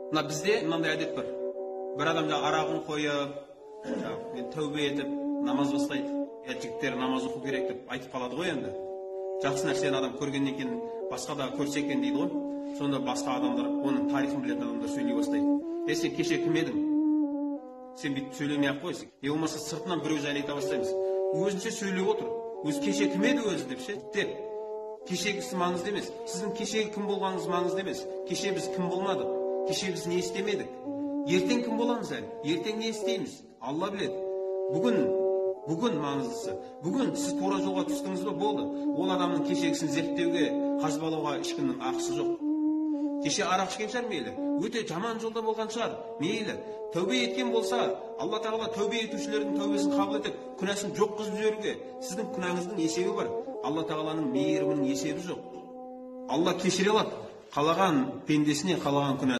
Мына бізде мынандай әдет бар. Бір адам арағын қойып, мен тәубе етіп, намаз бастайды. Жігіттер намаз оқу керек деп айтып қалады ғой енді. Жақсы нәрсені адам көргеннен кейін басқа да көрсе екен дейді ғой. Сонда басқа адамдар, оның тарихын білетін адамдар сөйлей бастайды. Сен кеше кім едің? Сен бүйтіп сөйлемей ақ қойсың. Болмаса сыртынан біреу жайлы айта бастаймыз. Өзінше сөйлеп отыр. Өз кеше кім еді өзі деп ше? Деп. Кешегісі маңызды емес. Сіздің кешегі кім болғаныңыз маңызды емес. Кеше біз кім болмадық? Кеше біз не істемедік? Ертең кім боламыз әлі? Ертең не істейміз? Алла біледі. Бүгін маңыздысы. Бүгін сіз тура жолға түстіңіз бе? Болды. Ол адамның кешегісін зерттеуге, қазбалауға ешкімнің ақысы жоқ. Кеше арақ ішкен шығар мейлі, өте жаман жолда болған шығар мейлі, тәубе еткен болса, Алла Тағала тәубе етушілердің тәубесін қабыл етіп, күнәсін жоқ қылып жіберуге, сіздің күнәңіздің есебі бар. Алла Тағаланың мейірімінің есебі жоқ. Алла кешіре алады, қалаған пендесіне қалаған күнә